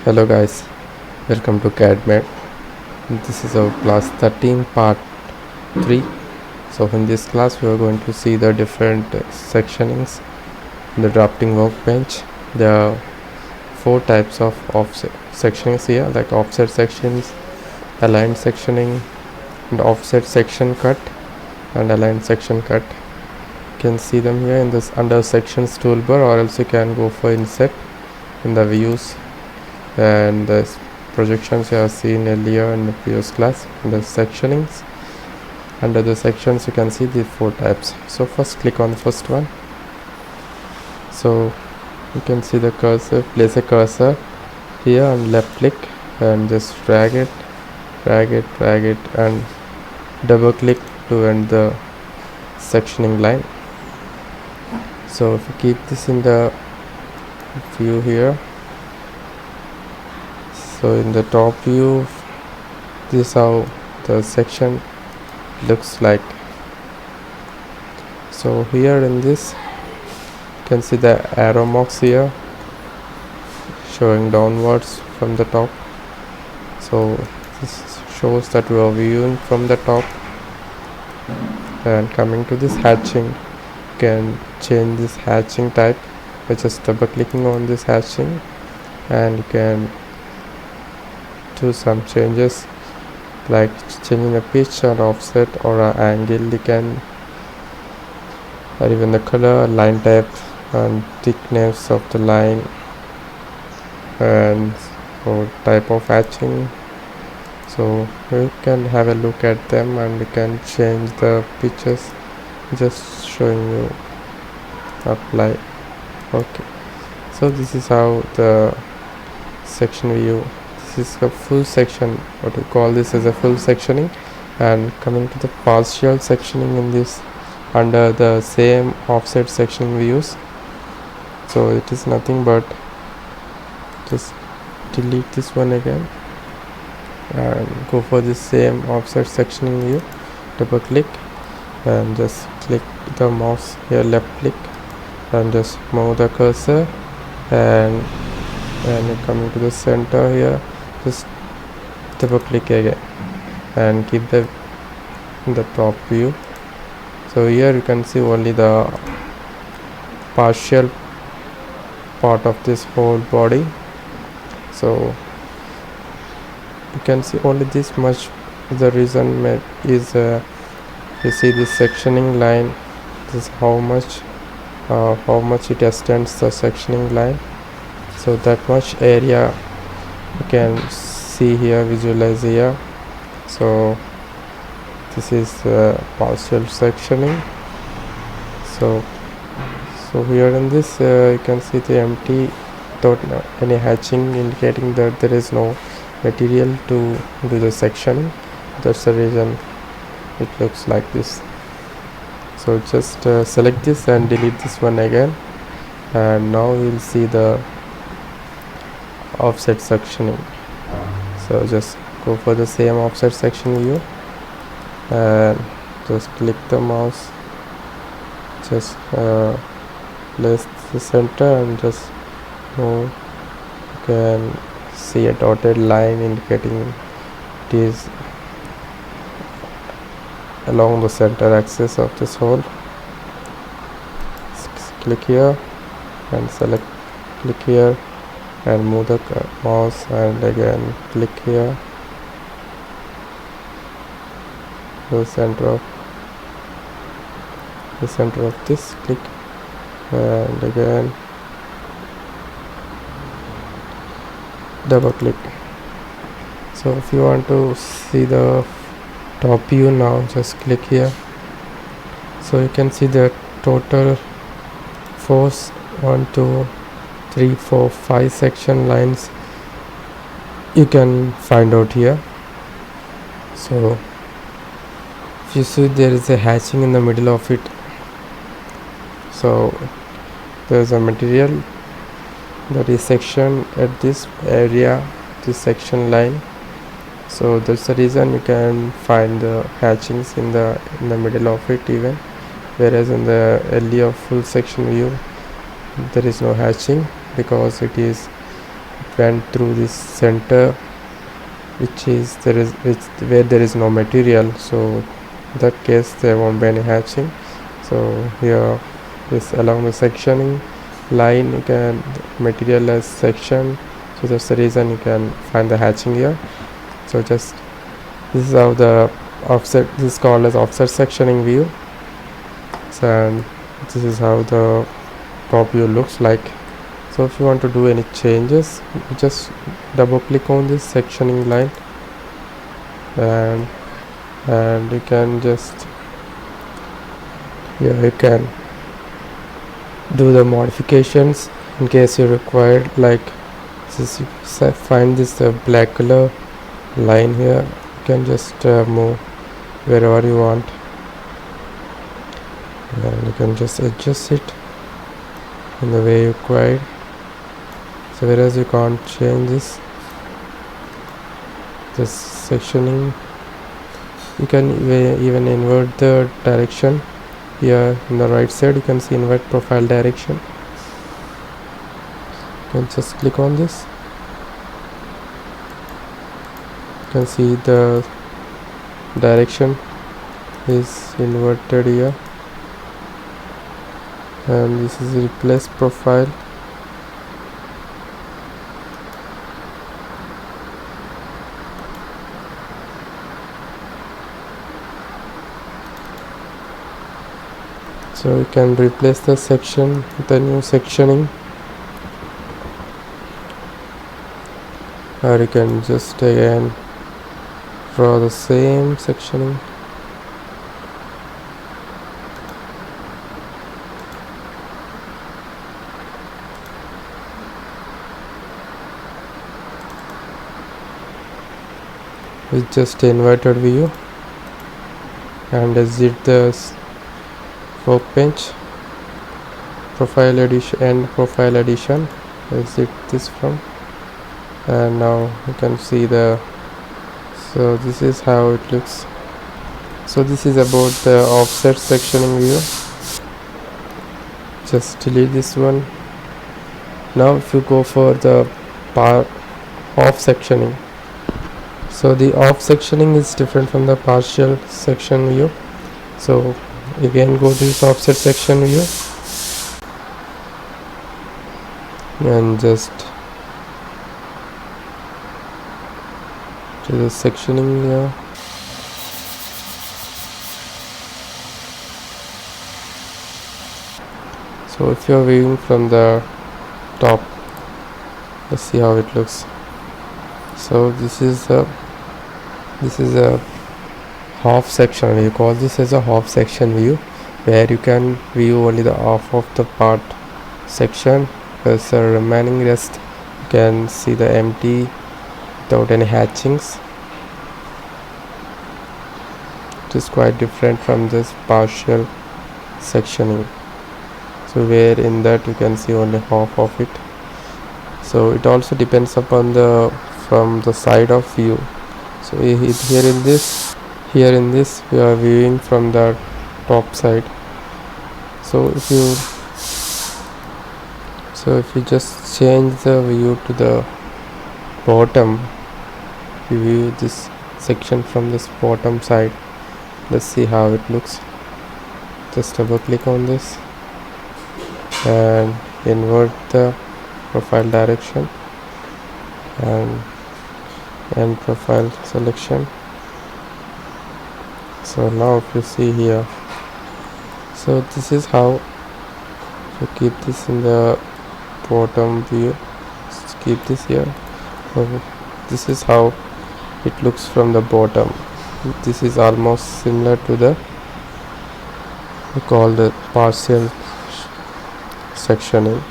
Hello guys, welcome to CADMAT. This is our class 13 part 3. So in this class we are going to see the different sectionings in the drafting workbench. There are 4 types of offset sectionings here, like offset sections, aligned sectioning, and offset section cut and aligned section cut. You can see them here in this under sections toolbar, or else you can go for insert in the views, and the projections you have seen earlier in the previous class. In the sectionings, under the sections you can see the 4 types. So first click on the first one. So you can see the cursor, place a cursor here and left click and just drag it and double click to end the sectioning line. So if you keep this in the view here, so in the top view, this is how the section looks like. So here in this you can see the arrow marks here showing downwards from the top. So this shows that we are viewing from the top. And coming to this hatching, you can change this hatching type by just double clicking on this hatching, and you can do some changes like changing the pitch or offset or angle. You can, or even the color, line type, and thickness of the line, and or type of hatching. So you can have a look at them, and you can change the pitches, just showing you apply. Okay, so this is how the section view. This is a full section, what we call this as a full sectioning. And coming to the partial sectioning in this, under the same offset sectioning views, so it is nothing but just delete this one again and go for the same offset sectioning view, double click and just click the mouse here, left click, and just move the cursor, and coming to the center here, just double click again and keep the in the top view. So here you can see only the partial part of this whole body. So you can see only this much. The reason is you see this sectioning line, this is how much it extends the sectioning line. So that much area you can see here, visualize here. So this is partial sectioning. So here in this you can see the empty without any hatching, indicating that there is no material to do the sectioning. That's the reason it looks like this. So just select this and delete this one again, and now we'll see the offset sectioning. So just go for the same offset section view and just click the mouse, just place the center and just move. You can see a dotted line indicating it is along the center axis of this hole. Click here and select, click here and move the mouse, and again click here, the center of this, click, and again double click. So if you want to see the top view now, just click here. So you can see the total 1, 2, 3, 4, 5 section lines you can find out here. So if you see, there is a hatching in the middle of it. So there is a material that is sectioned at this area, this section line. So that's the reason you can find the hatchings in the middle of it even, whereas in the earlier full section view there is no hatching, because it is went through this center, which is where there is no material, so in that case there won't be any hatching. So here is along the sectioning line, you can material as section, so that's the reason you can find the hatching here. So just this is how the offset, this is called as offset sectioning view. So, and this is how the top view looks like. So if you want to do any changes, you just double click on this sectioning line, and you can just, yeah, you can do the modifications in case you require. Like since you find this black color line here, you can just move wherever you want, and you can just adjust it in the way you require. So whereas you can't change this sectioning, you can even invert the direction. Here on the right side you can see invert profile direction. You can just click on this. You can see the direction is inverted here, and this is replace profile. So you can replace the section with the new sectioning, or you can just again draw the same sectioning. With just inverted view, and exit the workbench, profile edition, exit this from, and now you can see so this is how it looks. So this is about the offset sectioning view. Just delete this one. Now if you go for the off sectioning, so the off sectioning is different from the partial section view. So again go to this offset section view and just to the sectioning here. So if you are viewing from the top, let's see how it looks. So this is a half section. We call this as a half section view, where you can view only the half of the part section, because the remaining rest you can see the empty without any hatchings. It is quite different from this partial sectioning, so where in that you can see only half of it. So it also depends upon from the side of view. So here in this we are viewing from the top side. So if you just change the view to the bottom, you view this section from this bottom side. Let's see how it looks. Just double click on this and invert the profile direction and profile selection. So now if you see here, so this is how to keep this in the bottom view. Just keep this here. So this is how it looks from the bottom. This is almost similar to we call the partial sectioning.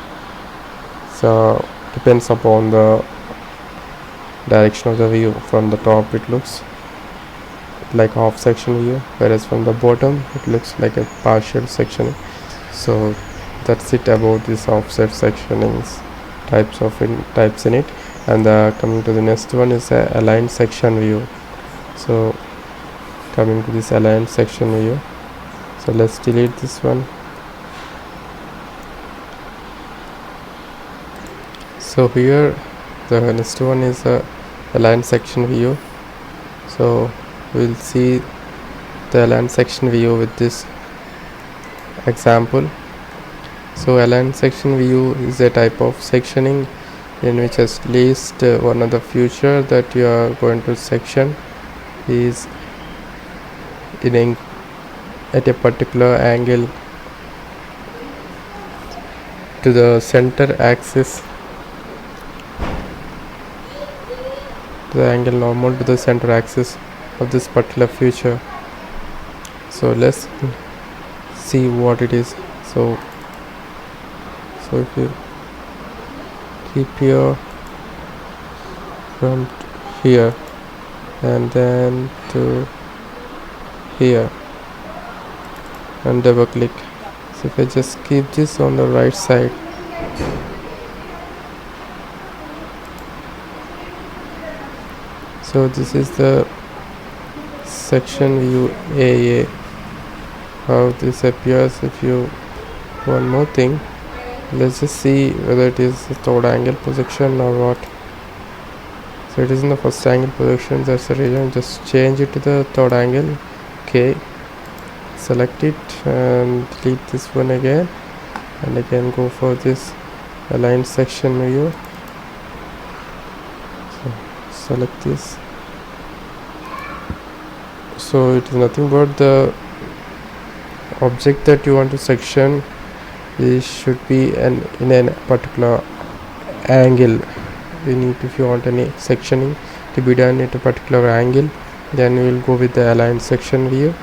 So depends upon the direction of the view. From the top it looks like half section view, whereas from the bottom it looks like a partial sectioning. So that's it about this offset sectionings types in it. And coming to the next one is a aligned section view. So coming to this aligned section view, so let's delete this one. So here The next one is a align section view. So we'll see the align section view with this example. So align section view is a type of sectioning in which at least one of the feature that you are going to section is at a particular angle to the center axis, the angle normal to the center axis of this particular feature. So let's see what it is. So if you keep here from here and then to here and double click. So if I just keep this on the right side, so this is the section view AA, how this appears. If you one more thing, let's just see whether it is the third angle projection or what. So it is in the first angle projection, that's the reason. Just change it to the third angle. Okay, select it and delete this one again, and again go for this align section view. So select this. So it is nothing but the object that you want to section. This should be in a particular angle. You need, if you want any sectioning to be done at a particular angle, then we will go with the align section view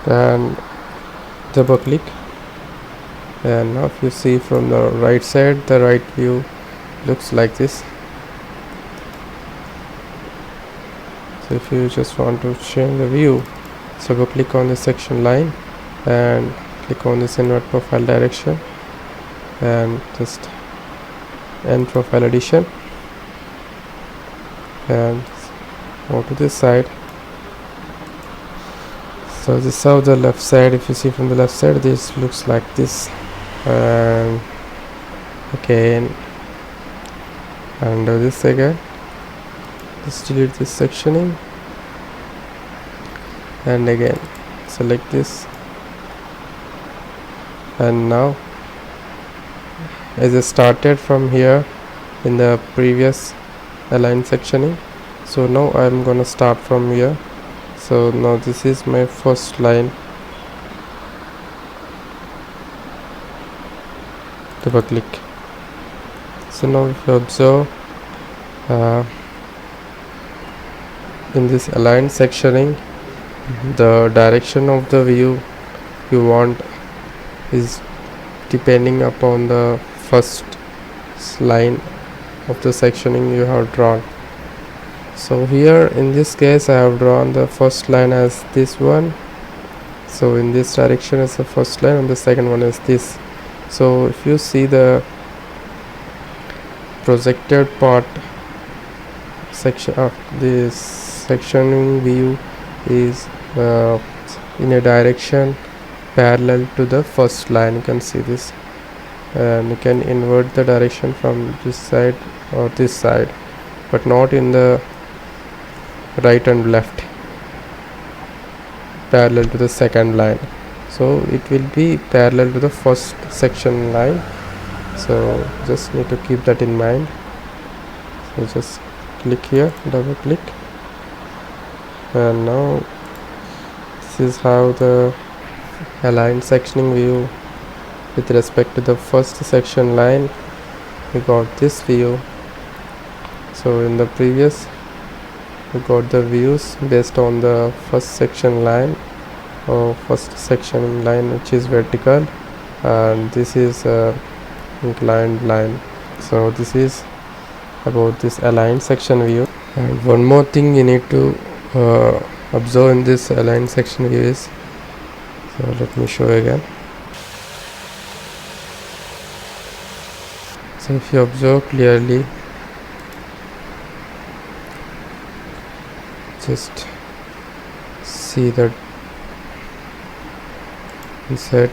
and double click. And now if you see from the right side, the right view looks like this. So if you just want to change the view, so go click on the section line and click on this invert profile direction and just end profile addition and go to this side. So this is how the left side, if you see from the left side, this looks like this. And again undo this again, just delete this sectioning and again select this. And now as I started from here in the previous align sectioning, so now I'm gonna start from here. So now this is my first line. Double click. So now if you observe in this align sectioning, the direction of the view you want is depending upon the first line of the sectioning you have drawn. So here in this case I have drawn the first line as this one. So in this direction is the first line and the second one is this. So if you see the projected part section of this sectioning view is in a direction parallel to the first line, you can see this, and you can invert the direction from this side or this side, but not in the right and left parallel to the second line. So it will be parallel to the first section line, so just need to keep that in mind. So just click here, double click, and now this is how the align sectioning view with respect to the first section line. We got this view. So in the previous we got the views based on the first section line or first section line, which is vertical, and this is inclined line. So this is about this align section view. And one more thing you need to observe in this align section view is, so let me show again. So if you observe clearly, just see that insert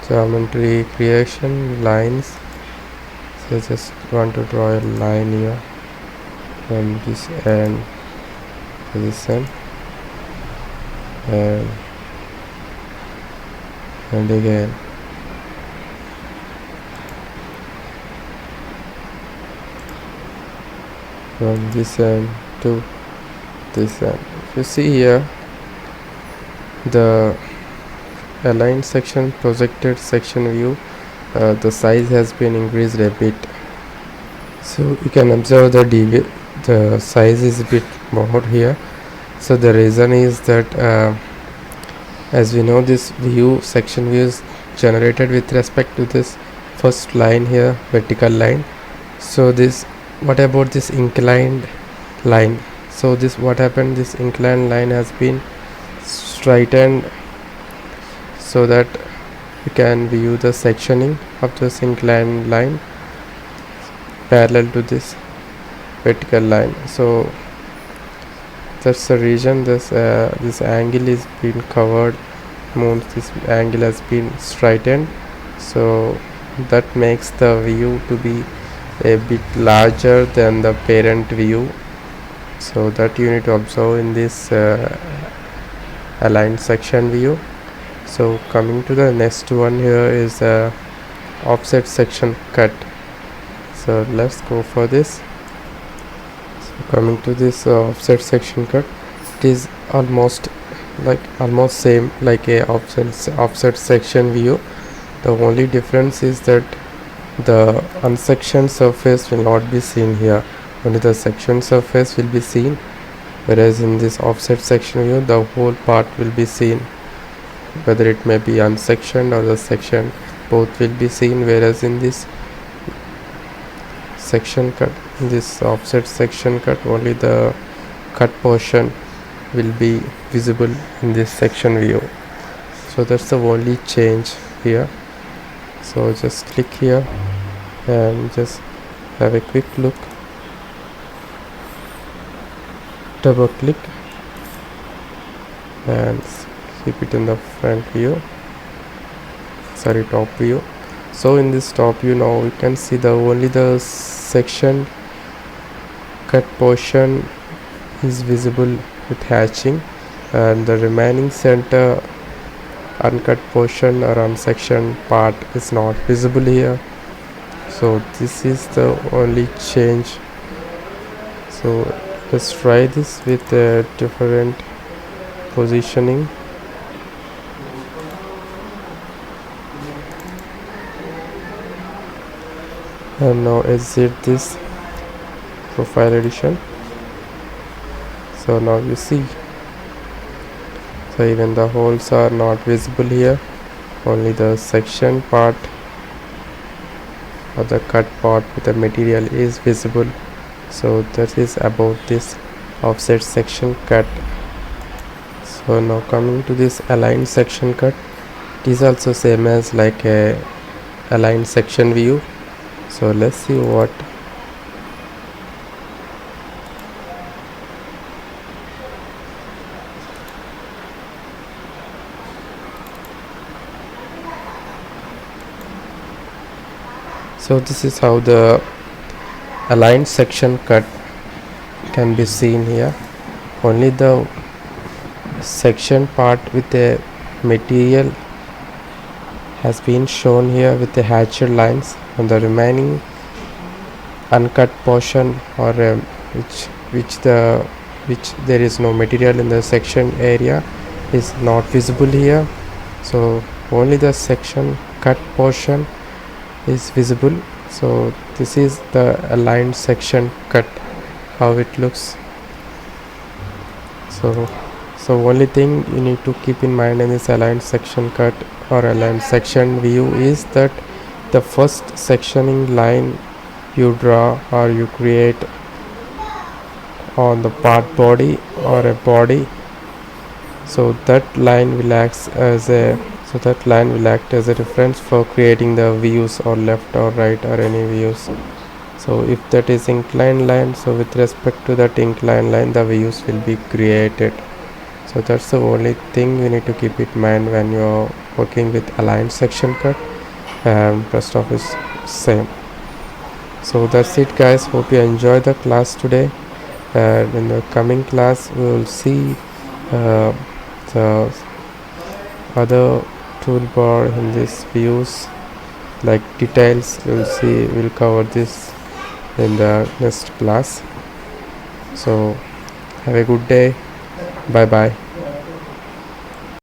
geometry creation lines. So just want to draw a line here from this end to this end, and again from this end to this end. If you see here, the aligned section projected section view, the size has been increased a bit, so you can observe the size is a bit more here. So the reason is that as we know, this section view is generated with respect to this first line here, vertical line. So what about this inclined line? So what happened, this inclined line has been straightened so that you can view the sectioning of this inclined line parallel to this vertical line. So that's the reason this angle is being covered, this angle has been straightened, so that makes the view to be a bit larger than the parent view. So that you need to observe in this aligned section view. So coming to the next one here is offset section cut. So let's go for this. So coming to this offset section cut, it is almost same like a offset section view. The only difference is that the unsectioned surface will not be seen here, only the section surface will be seen, whereas in this offset section view the whole part will be seen, whether it may be unsectioned or the section, both will be seen. Whereas in this section cut, in this offset section cut, only the cut portion will be visible in this section view. So that's the only change here. So just click here and just have a quick look, double click and keep it in the front view, top view. So in this top view now we can see only the section cut portion is visible with hatching, and the remaining center uncut portion or unsectioned part is not visible here. So this is the only change. So let's try this with a different positioning. And now exit this profile edition. So now you see, so even the holes are not visible here, only the section part or the cut part with the material is visible. So that is about this offset section cut. So now coming to this aligned section cut, it is also same as like a aligned section view. So let's see what. So this is how the aligned section cut can be seen here. Only the section part with the material has been shown here with the hatched lines, and the remaining uncut portion or which there is no material in the section area is not visible here. So only the section cut portion is visible. So this is the aligned section cut, how it looks. So only thing you need to keep in mind in this aligned section cut or aligned section view is that the first sectioning line you draw or you create on the part body or a body, so that line will act as a reference for creating the views or left or right or any views. So if that is inclined line, so with respect to that inclined line the views will be created. So that's the only thing you need to keep in mind when you're working with aligned section cut, and rest of is same. So that's it guys, hope you enjoy the class today, and in the coming class we will see uh, the other toolbar in this views like details. We'll cover this in the next class. So have a good day, bye bye.